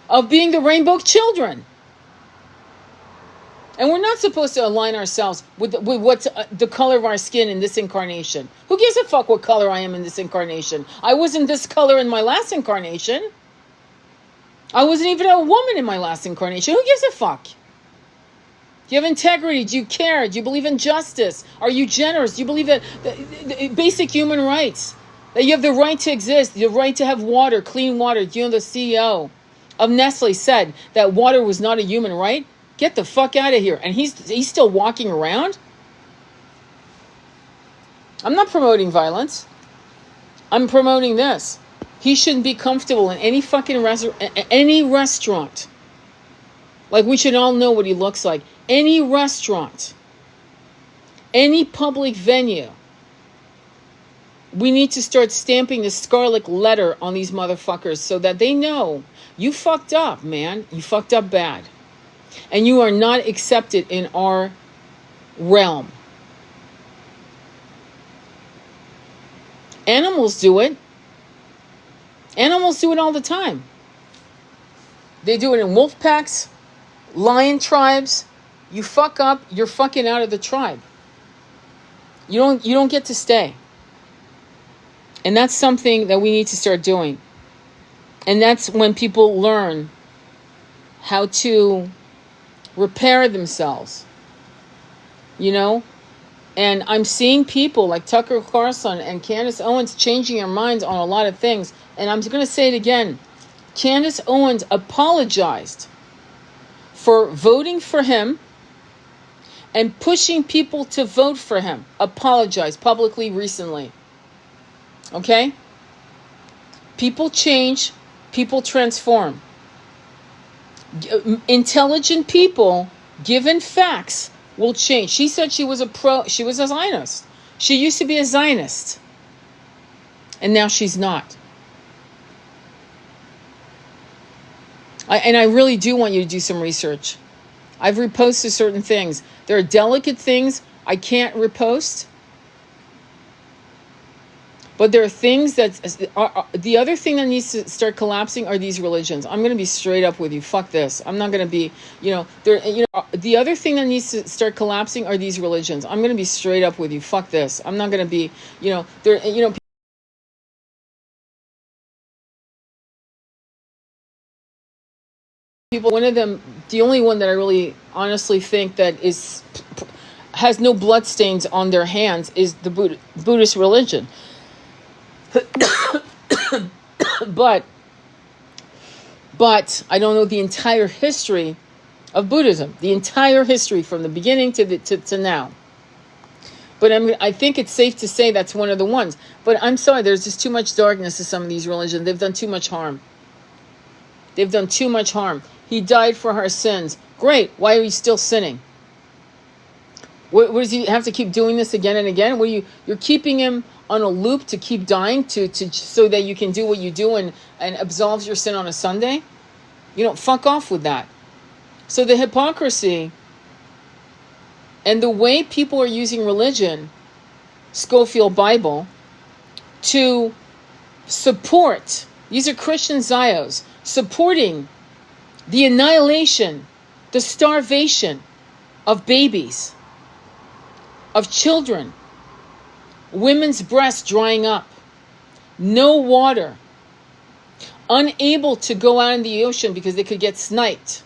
of being the rainbow children. And we're not supposed to align ourselves with what's the color of our skin in this incarnation. Who gives a fuck what color I am in this incarnation? I wasn't this color in my last incarnation. I wasn't even a woman in my last incarnation. Who gives a fuck? Do you have integrity? Do you care? Do you believe in justice? Are you generous? Do you believe that the basic human rights? That you have the right to exist, the right to have water, clean water. Do you know the CEO of Nestle said that water was not a human right, get the fuck out of here. And he's still walking around. I'm not promoting violence. I'm promoting this. He shouldn't be comfortable in any fucking restaurant. Like, we should all know what he looks like. Any restaurant, any public venue. We need to start stamping the scarlet letter on these motherfuckers so that they know you fucked up, man. You fucked up bad. And you are not accepted in our realm. Animals do it. Animals do it all the time. They do it in wolf packs, lion tribes. You fuck up, you're fucking out of the tribe. You don't get to stay. And that's something that we need to start doing. And that's when people learn how to repair themselves. You know? And I'm seeing people like Tucker Carlson and Candace Owens changing their minds on a lot of things. And I'm going to say it again. Candace Owens apologized for voting for him and pushing people to vote for him. Apologized publicly recently. Okay? People change. People transform. Intelligent people, given facts, will change. She said she was a Zionist. She used to be a Zionist. And now she's not. I really do want you to do some research. I've reposted certain things. There are delicate things I can't repost. But there are things that the other thing that needs to start collapsing are these religions. I'm going to be straight up with you. Fuck this. I'm not going to be, the other thing that needs to start collapsing are these religions. I'm going to be straight up with you. Fuck this. I'm not going to be, people, one of them, the only one that I really honestly think that has no bloodstains on their hands is the Buddhist religion. But I don't know the entire history of Buddhism, the entire history from the beginning to now. But I think it's safe to say that's one of the ones. But I'm sorry, there's just too much darkness to some of these religions. They've done too much harm. They've done too much harm. He died for our sins. Great. Why are you still sinning? What does he have to keep doing this again and again? You're keeping him on a loop to keep dying so that you can do what you do and absolves your sin on a Sunday? Fuck off with that. So the hypocrisy and the way people are using religion, Schofield Bible, to support, these are Christian Zios, supporting the annihilation, the starvation of babies, of children, women's breasts drying up, no water, unable to go out in the ocean because they could get sniped.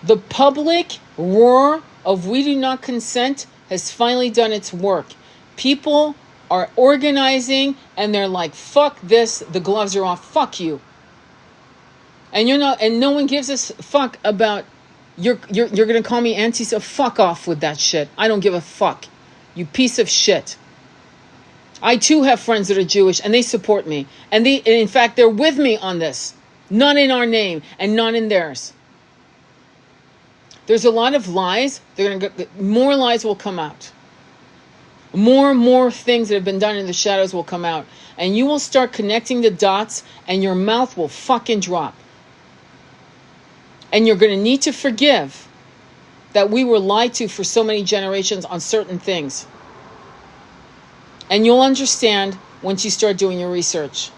The public roar of "we do not consent" has finally done its work. People are organizing and they're like, fuck this, the gloves are off, fuck you. And no one gives a fuck about you're gonna call me anti, so fuck off with that shit. I don't give a fuck. You piece of shit. I too have friends that are Jewish and they support me. And in fact, they're with me on this. Not in our name and not in theirs. There's a lot of lies. More lies will come out. More things that have been done in the shadows will come out. And you will start connecting the dots and your mouth will fucking drop. And you're going to need to forgive that we were lied to for so many generations on certain things. And you'll understand once you start doing your research.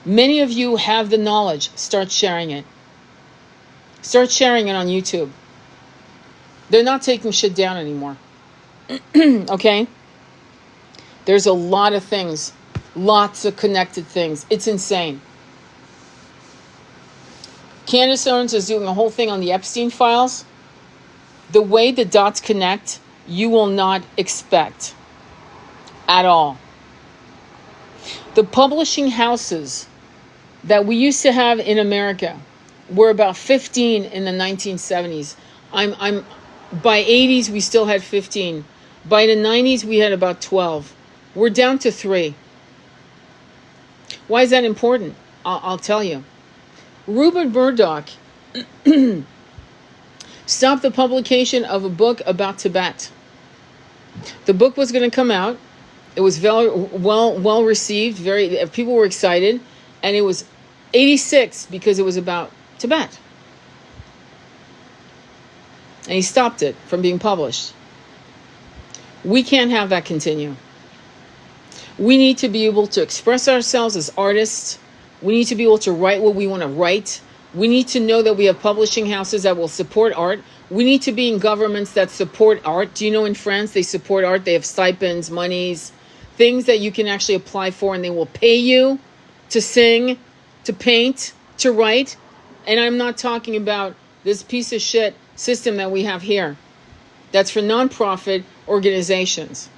Many of you have the knowledge. Start sharing it. Start sharing it on YouTube. They're not taking shit down anymore. Okay? There's a lot of things. Lots of connected things. It's insane. Candace Owens is doing a whole thing on the Epstein files. The way the dots connect, you will not expect at all. The publishing houses that we used to have in America were about 15 in the 1970s. I'm by 80s we still had 15. By the 90s we had about 12. We're down to 3. Why is that important? I'll tell you. Rupert Murdoch stopped the publication of a book about Tibet. The book was going to come out. It was well received. People were excited, and it was 86 because it was about Tibet. And he stopped it from being published. We can't have that continue. We need to be able to express ourselves as artists. We need to be able to write what we want to write. We need to know that we have publishing houses that will support art. We need to be in governments that support art. Do you know in France they support art? They have stipends, monies, things that you can actually apply for, and they will pay you to sing, to paint, to write. And I'm not talking about this piece of shit system that we have here. That's for nonprofit organizations.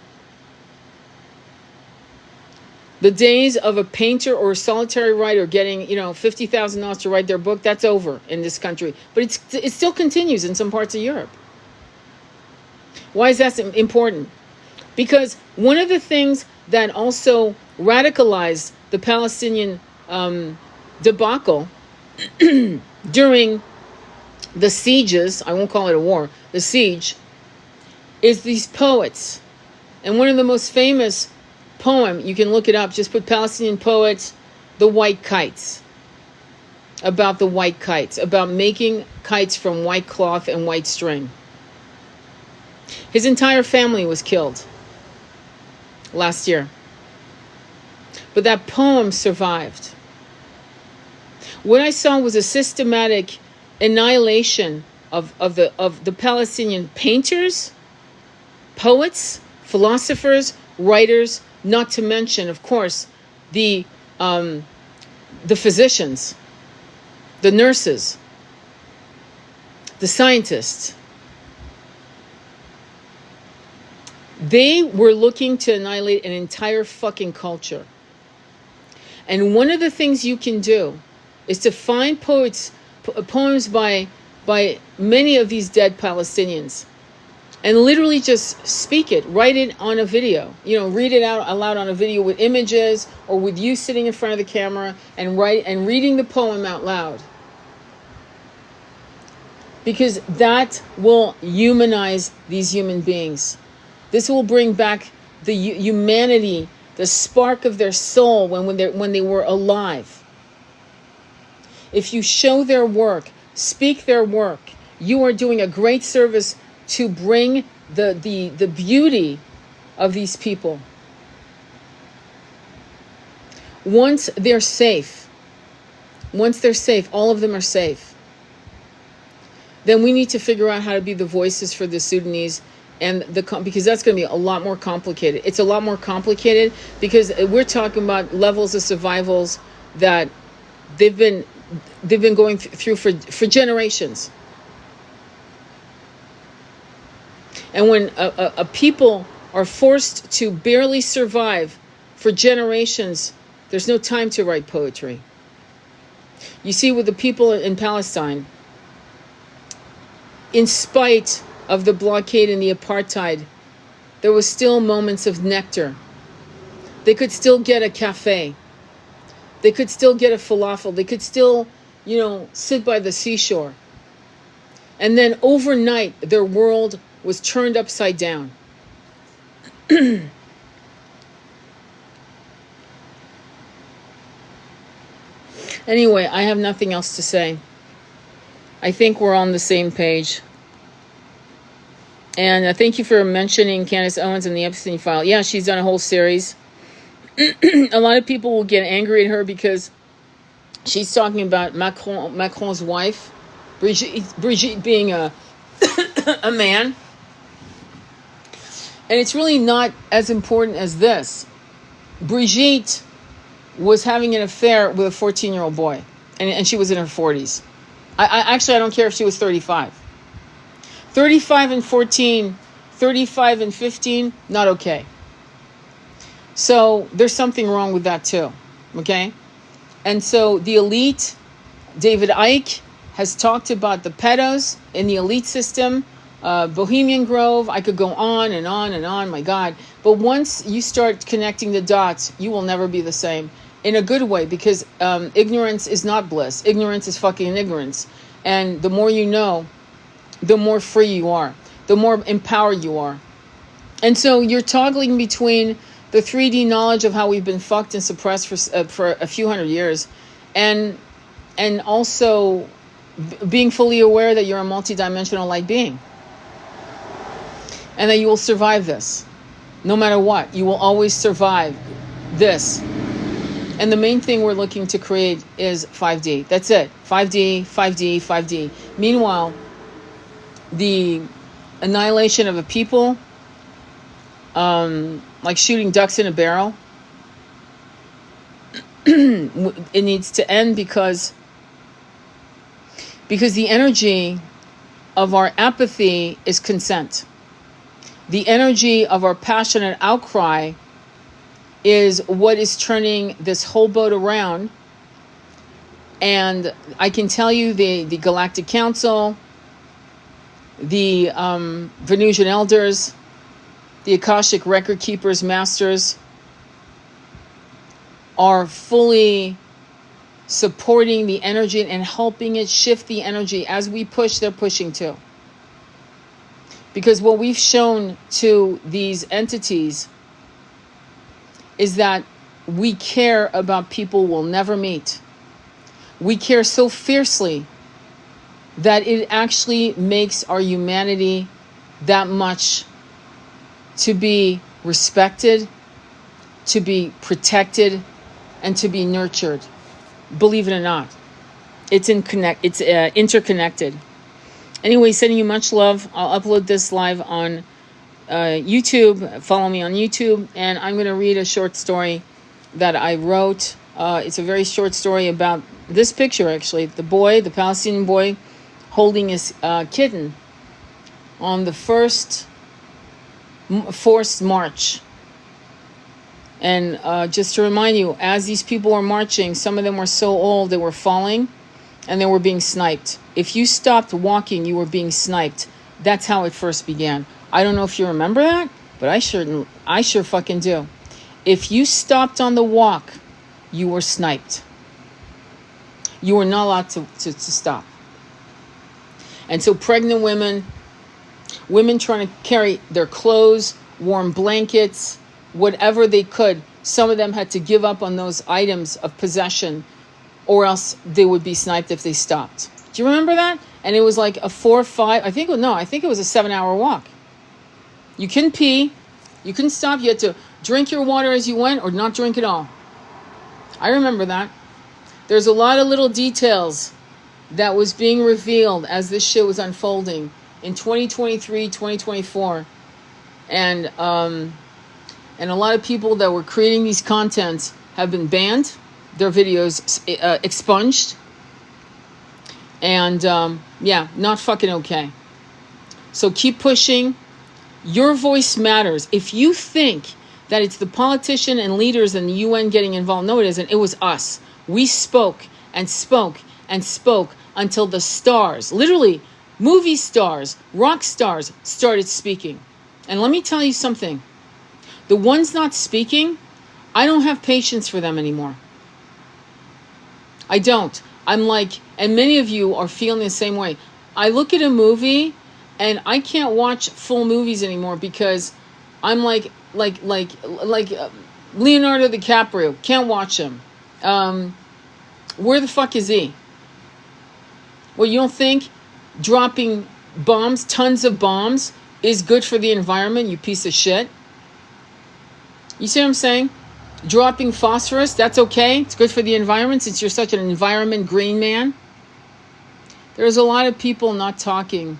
The days of a painter or a solitary writer getting, $50,000 to write their book, that's over in this country. But it still continues in some parts of Europe. Why is that important? Because one of the things that also radicalized the Palestinian debacle during the sieges, I won't call it a war, the siege, is these poets. And one of the most famous poem, you can look it up, just put Palestinian poets, the white kites. About the white kites, about making kites from white cloth and white string. His entire family was killed last year. But that poem survived. What I saw was a systematic annihilation of the Palestinian painters, poets, philosophers, writers, not to mention, of course, the physicians, the nurses, the scientists. They were looking to annihilate an entire fucking culture. And one of the things you can do is to find poems by many of these dead Palestinians, and literally just speak it, write it on a video, read it out aloud on a video with images, or with you sitting in front of the camera and reading the poem out loud. Because that will humanize these human beings. This will bring back the humanity, the spark of their soul when they were alive. If you show their work, speak their work, you are doing a great service to bring the beauty of these people. Once they're safe, all of them are safe, then we need to figure out how to be the voices for the Sudanese, and because that's going to be a lot more complicated. It's a lot more complicated because we're talking about levels of survivals that they've been going through for generations. And when a people are forced to barely survive for generations, there's no time to write poetry. You see, with the people in Palestine, in spite of the blockade and the apartheid, there was still moments of nectar. They could still get a cafe. They could still get a falafel. They could still, sit by the seashore. And then overnight, their world was turned upside down. Anyway, I have nothing else to say. I think we're on the same page. And thank you for mentioning Candace Owens and the Epstein file. Yeah, she's done a whole series. A lot of people will get angry at her because she's talking about Macron's wife, Brigitte being a man. And it's really not as important as this. Brigitte was having an affair with a 14-year-old boy. And she was in her 40s. I don't care if she was 35. 35 and 14, 35 and 15, not okay. So there's something wrong with that too. Okay? And so the elite, David Icke has talked about the pedos in the elite system, Bohemian Grove. I could go on and on and on, my God. But once you start connecting the dots, you will never be the same. In a good way, because ignorance is not bliss. Ignorance is fucking ignorance. And the more you know, the more free you are, the more empowered you are. And so you're toggling between the 3D knowledge of how we've been fucked and suppressed for a few hundred years, and also being fully aware that you're a multidimensional light being, and that you will survive this, no matter what. You will always survive this. And the main thing we're looking to create is 5D. That's it. 5D, 5D, 5D. Meanwhile, the annihilation of a people, like shooting ducks in a barrel, it needs to end because the energy of our apathy is consent. The energy of our passionate outcry is what is turning this whole boat around. And I can tell you the Galactic Council, the Venusian Elders, the Akashic Record Keepers, Masters, are fully supporting the energy and helping it shift the energy. As we push, they're pushing too. Because what we've shown to these entities is that we care about people we'll never meet. We care so fiercely that it actually makes our humanity that much to be respected, to be protected, and to be nurtured. Believe it or not, it's interconnected. Anyway, sending you much love. I'll upload this live on YouTube. Follow me on YouTube, and I'm going to read a short story that I wrote. It's a very short story about this picture, actually. The Palestinian boy, holding his kitten on the first forced march. And just to remind you, as these people were marching, some of them were so old they were falling, and they were being sniped. If you stopped walking, you were being sniped. That's how it first began. I don't know if you remember that, but I sure fucking do. If you stopped on the walk, you were sniped. You were not allowed to stop. And so pregnant women trying to carry their clothes, warm blankets, whatever they could, some of them had to give up on those items of possession, or else they would be sniped if they stopped. Do you remember that? And it was like a 4 or 5, I think it was a 7-hour walk. You couldn't pee, you couldn't stop, you had to drink your water as you went or not drink at all. I remember that. There's a lot of little details that was being revealed as this shit was unfolding in 2023, 2024. And a lot of people that were creating these contents have been banned, their videos expunged. And not fucking okay. So keep pushing. Your voice matters. If you think that it's the politician and leaders and the UN getting involved, no, it isn't. It was us. We spoke and spoke and spoke until the stars, literally movie stars, rock stars, started speaking. And let me tell you something. The ones not speaking, I don't have patience for them anymore. I don't. I'm like, and many of you are feeling the same way. I look at a movie and I can't watch full movies anymore because I'm like Leonardo DiCaprio. Can't watch him. Where the fuck is he? Well, you don't think dropping bombs, tons of bombs, is good for the environment, you piece of shit? You see what I'm saying? Dropping phosphorus, that's okay. It's good for the environment since you're such an environment green man. There's a lot of people not talking.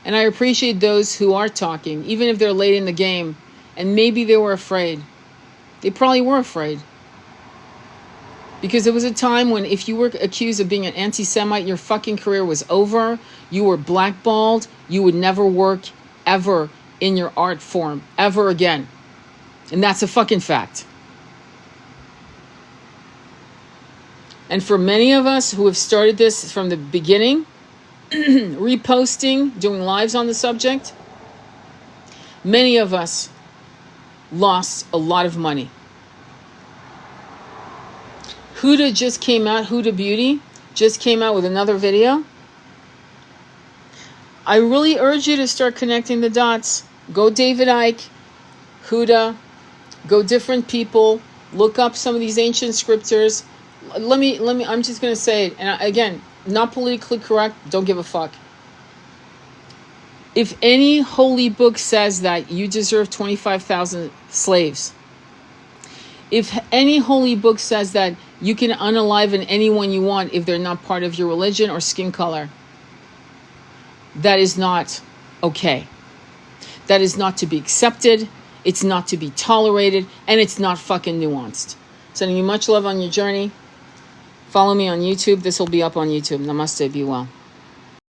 And I appreciate those who are talking, even if they're late in the game. And maybe they were afraid. They probably were afraid. Because there was a time when if you were accused of being an anti-Semite, your fucking career was over. You were blackballed. You would never work ever in your art form. Ever again. And that's a fucking fact. And for many of us who have started this from the beginning, reposting, doing lives on the subject, many of us lost a lot of money. Huda just came out, Huda Beauty just came out with another video. I really urge you to start connecting the dots. Go David Icke, Huda, go different people, look up some of these ancient scriptures. Let me, I'm just going to say it. And again, not politically correct, don't give a fuck. If any holy book says that you deserve 25,000 slaves, if any holy book says that you can unaliven anyone you want if they're not part of your religion or skin color, that is not okay. That is not to be accepted. It's not to be tolerated. And it's not fucking nuanced. Sending you much love on your journey. Follow me on YouTube. This will be up on YouTube. Namaste. Be well.